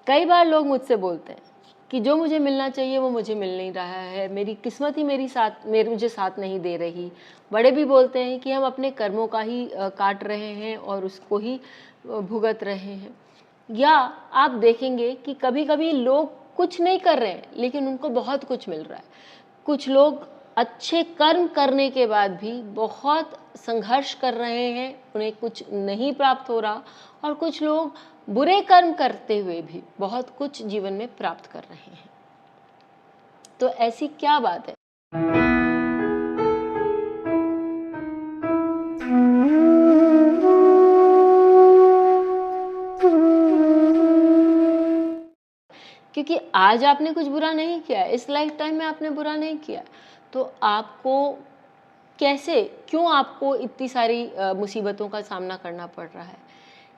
कई बार लोग मुझसे बोलते हैं कि जो मुझे मिलना चाहिए वो मुझे मिल नहीं रहा है, मेरी किस्मत ही मुझे साथ नहीं दे रही। बड़े भी बोलते हैं कि हम अपने कर्मों का ही काट रहे हैं और उसको ही भुगत रहे हैं। या आप देखेंगे कि कभी-कभी लोग कुछ नहीं कर रहे हैं लेकिन उनको बहुत कुछ मिल रहा है। कुछ लोग अच्छे कर्म करने के बाद भी बहुत संघर्ष कर रहे हैं, उन्हें कुछ नहीं प्राप्त हो रहा, और कुछ लोग बुरे कर्म करते हुए भी बहुत कुछ जीवन में प्राप्त कर रहे हैं। तो ऐसी क्या बात है? क्योंकि आज आपने कुछ बुरा नहीं किया, इस लाइफ टाइम में आपने बुरा नहीं किया, तो आपको कैसे, क्यों आपको इतनी सारी मुसीबतों का सामना करना पड़ रहा है?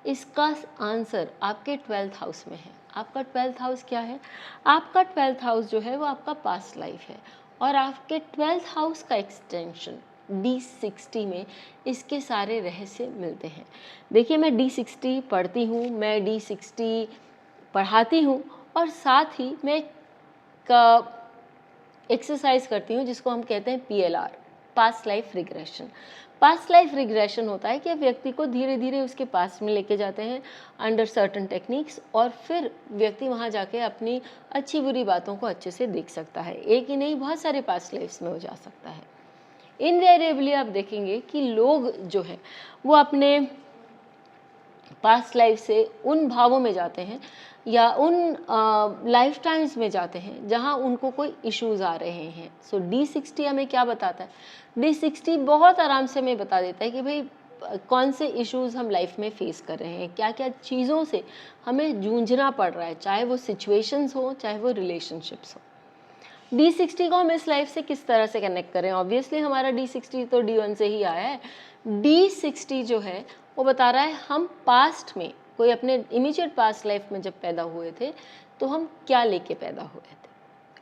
इसका आंसर आपके 12th हाउस में है। आपका 12th हाउस क्या है? आपका 12th हाउस जो है वो आपका पास्ट लाइफ है, और आपके 12th हाउस का एक्सटेंशन D60 में इसके सारे रहस्य मिलते हैं। देखिए, मैं D60 पढ़ती हूँ, मैं D60 पढ़ाती हूँ, और साथ ही मैं एक्सरसाइज करती हूँ जिसको हम कहते हैं PLR, past life regression. Past life regression होता है कि व्यक्ति को धीरे धीरे उसके पास्ट में लेके जाते हैं अंडर सर्टन टेक्निक्स, और फिर व्यक्ति वहाँ जाके अपनी अच्छी बुरी बातों को अच्छे से देख सकता है। एक ही नहीं, बहुत सारे पास्ट लाइफ्स में हो जा सकता है। इनवेरिएबली आप देखेंगे कि लोग जो है वो अपने पास्ट लाइफ से उन भावों में जाते हैं या उन लाइफ टाइम्स में जाते हैं जहां उनको कोई इश्यूज आ रहे हैं। सो D60 हमें क्या बताता है? D60 बहुत आराम से हमें बता देता है कि भाई कौन से इश्यूज हम लाइफ में फेस कर रहे हैं, क्या क्या चीज़ों से हमें जूझना पड़ रहा है, चाहे वो सिचुएशंस हो, चाहे वो रिलेशनशिप्स हो। D60 को हम इस लाइफ से किस तरह से कनेक्ट करें? ऑब्वियसली हमारा D60 तो D1 से ही आया है। D60 जो है वो बता रहा है हम पास्ट में, कोई अपने इमीडिएट पास्ट लाइफ में जब पैदा हुए थे तो हम क्या लेके पैदा हुए थे,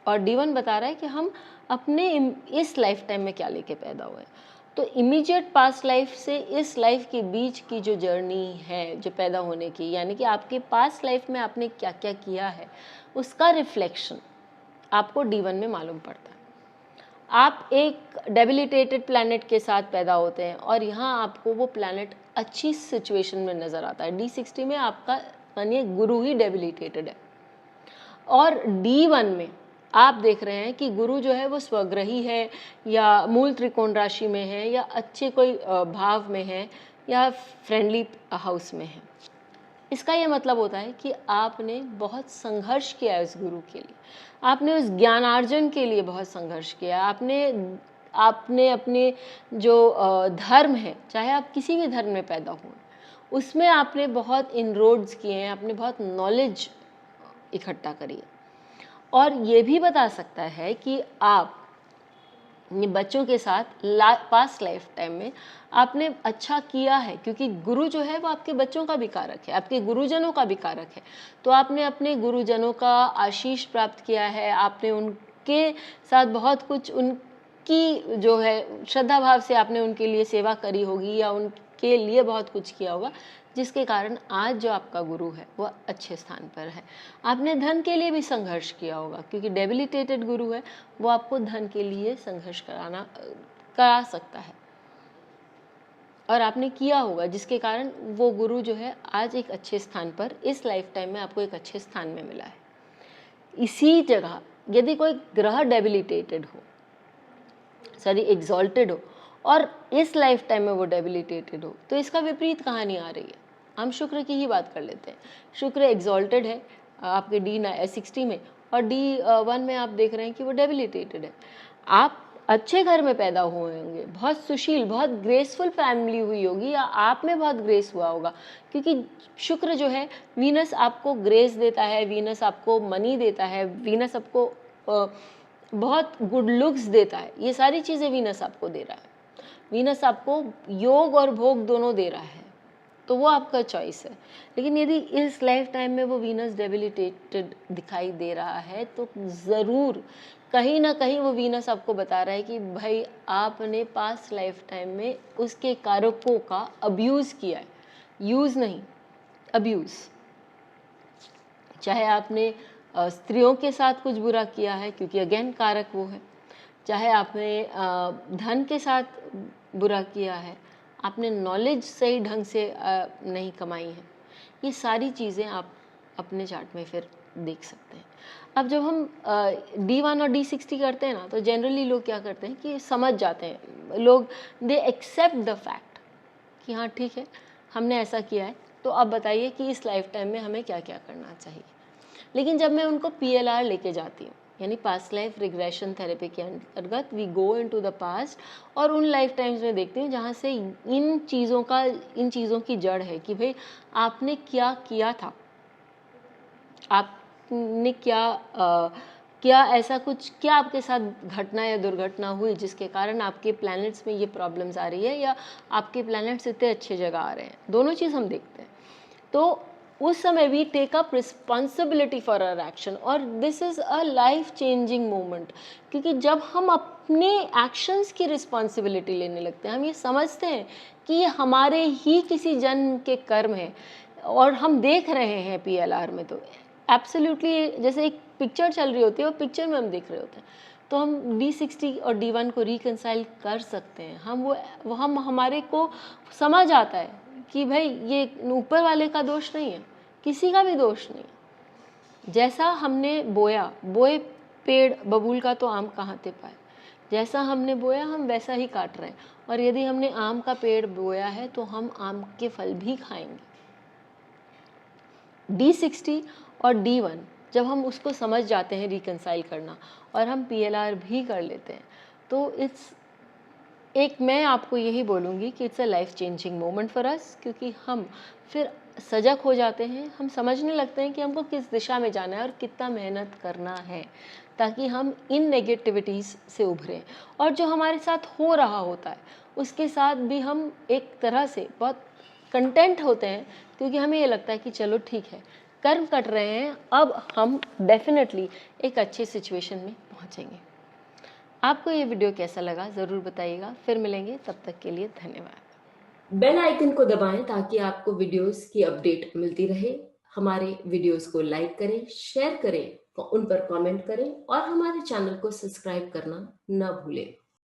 और D1 बता रहा है कि हम अपने इस लाइफ टाइम में क्या लेके पैदा हुए। तो इमीडिएट पास्ट लाइफ से इस लाइफ के बीच की जो जर्नी है, जो पैदा होने की, यानी कि आपके पास्ट लाइफ में आपने क्या क्या किया है, उसका रिफ्लेक्शन आपको D1 में मालूम पड़ता है। आप एक डेबिलिटेटेड प्लैनेट के साथ पैदा होते हैं और यहाँ आपको वो प्लैनेट अच्छी सिचुएशन में नज़र आता है। D60 में आपका मानिए गुरु ही डेबिलिटेटेड है, और D1 में आप देख रहे हैं कि गुरु जो है वो स्वग्रही है, या मूल त्रिकोण राशि में है, या अच्छे कोई भाव में है, या फ्रेंडली हाउस में है। इसका ये मतलब होता है कि आपने बहुत संघर्ष किया है उस गुरु के लिए, आपने उस ज्ञानार्जन के लिए बहुत संघर्ष किया है, आपने अपने जो धर्म है, चाहे आप किसी भी धर्म में पैदा हों, उसमें आपने बहुत इनरोड्स किए हैं, आपने बहुत नॉलेज इकट्ठा करी है। और ये भी बता सकता है कि आप ये बच्चों के साथ पास्ट लाइफ टाइम में आपने अच्छा किया है, क्योंकि गुरु जो है वो आपके बच्चों का भी कारक है, आपके गुरुजनों का भी कारक है। तो आपने अपने गुरुजनों का आशीष प्राप्त किया है, आपने उनके साथ बहुत कुछ, उनकी जो है श्रद्धा भाव से आपने उनके लिए सेवा करी होगी, या उनके लिए बहुत कुछ किया होगा, जिसके कारण आज जो आपका गुरु है वो अच्छे स्थान पर है। आपने धन के लिए भी संघर्ष किया होगा, क्योंकि डेबिलिटेटेड गुरु है, वो आपको धन के लिए संघर्ष करा सकता है, और आपने किया होगा, जिसके कारण वो गुरु जो है आज एक अच्छे स्थान पर, इस लाइफ टाइम में आपको एक अच्छे स्थान में मिला है। इसी जगह यदि कोई ग्रह डेबिलिटेटेड हो, सॉरी एग्जॉल्टेड हो, और इस लाइफ टाइम में वो डेबिलिटेटेड हो, तो इसका विपरीत कहानी आ रही है। हम शुक्र की ही बात कर लेते हैं। शुक्र एग्जॉल्टेड है आपके D60 में, और D1 में आप देख रहे हैं कि वो डेबिलिटेटेड है। आप अच्छे घर में पैदा हुए होंगे, बहुत सुशील, बहुत ग्रेसफुल फैमिली हुई होगी, या आप में बहुत ग्रेस हुआ होगा, क्योंकि शुक्र जो है, वीनस आपको ग्रेस देता है, वीनस आपको मनी देता है, वीनस आपको बहुत गुड लुक्स देता है। ये सारी चीज़ें वीनस आपको दे रहा है। वीनस आपको योग और भोग दोनों दे रहा है, तो वो आपका चॉइस है। लेकिन यदि इस लाइफ टाइम में वो वीनस डेबिलिटेटेड दिखाई दे रहा है, तो ज़रूर कहीं ना कहीं वो वीनस आपको बता रहा है कि भाई आपने पास्ट लाइफ टाइम में उसके कारकों का अब्यूज़ किया है। यूज़ नहीं, अब्यूज़। चाहे आपने स्त्रियों के साथ कुछ बुरा किया है, क्योंकि अगेन कारक वो है, चाहे आपने धन के साथ बुरा किया है, आपने नॉलेज सही ढंग से नहीं कमाई है, ये सारी चीज़ें आप अपने चार्ट में फिर देख सकते हैं। अब जब हम D1 और D60 करते हैं ना, तो जनरली लोग क्या करते हैं कि समझ जाते हैं लोग, दे एक्सेप्ट द फैक्ट कि हाँ ठीक है, हमने ऐसा किया है, तो अब बताइए कि इस लाइफ टाइम में हमें क्या क्या करना चाहिए। लेकिन जब मैं उनको PLR लेके जाती हूँ, यानी पास्ट लाइफ रिग्रेशन थेरेपी के अंतर्गत we go into the past, और उन लाइफ टाइम्स में देखती हूँ जहाँ से इन चीज़ों की जड़ है कि भाई आपने क्या किया था, आपने क्या ऐसा कुछ, क्या आपके साथ घटना या दुर्घटना हुई जिसके कारण आपके प्लैनेट्स में ये प्रॉब्लम्स आ रही है, या आपके प्लैनेट्स इतने अच्छे जगह आ रहे हैं। दोनों चीज़ हम देखते हैं। तो उस समय we take up responsibility for our action, और this is a life changing moment, क्योंकि जब हम अपने एक्शंस की रिस्पॉन्सिबिलिटी लेने लगते हैं, हम ये समझते हैं कि ये हमारे ही किसी जन्म के कर्म हैं, और हम देख रहे हैं PLR में, तो एब्सोल्युटली जैसे एक पिक्चर चल रही होती है, वो पिक्चर में हम देख रहे होते हैं, तो हम D60 और D1 को रिकंसाइल कर सकते हैं। हम हमारे को समझ आता है कि भाई ये ऊपर वाले का दोष नहीं है, किसी का भी दोष नहीं है। जैसा हमने बोए पेड़ बबूल का तो आम कहाँ थे पाए, जैसा हमने बोया हम वैसा ही काट रहे हैं, और यदि हमने आम का पेड़ बोया है तो हम आम के फल भी खाएंगे। D60 और D1 जब हम उसको समझ जाते हैं रिकंसाइल करना, और हम PLR भी कर लेते हैं, तो मैं आपको यही बोलूँगी कि it's a life changing moment for us, क्योंकि हम फिर सजग हो जाते हैं, हम समझने लगते हैं कि हमको किस दिशा में जाना है और कितना मेहनत करना है, ताकि हम इन नेगेटिविटीज़ से उभरें, और जो हमारे साथ हो रहा होता है उसके साथ भी हम एक तरह से बहुत कंटेंट होते हैं, क्योंकि हमें ये लगता है कि चलो ठीक है, कर्म कट रहे हैं, अब हम डेफिनेटली एक अच्छी सिचुएशन में पहुँचेंगे। आपको ये वीडियो कैसा लगा ज़रूर बताइएगा। फिर मिलेंगे, तब तक के लिए धन्यवाद। बेल आइकन को दबाएं ताकि आपको वीडियोस की अपडेट मिलती रहे। हमारे वीडियोस को लाइक करें, शेयर करें, उन पर कमेंट करें, और हमारे चैनल को सब्सक्राइब करना न भूलें।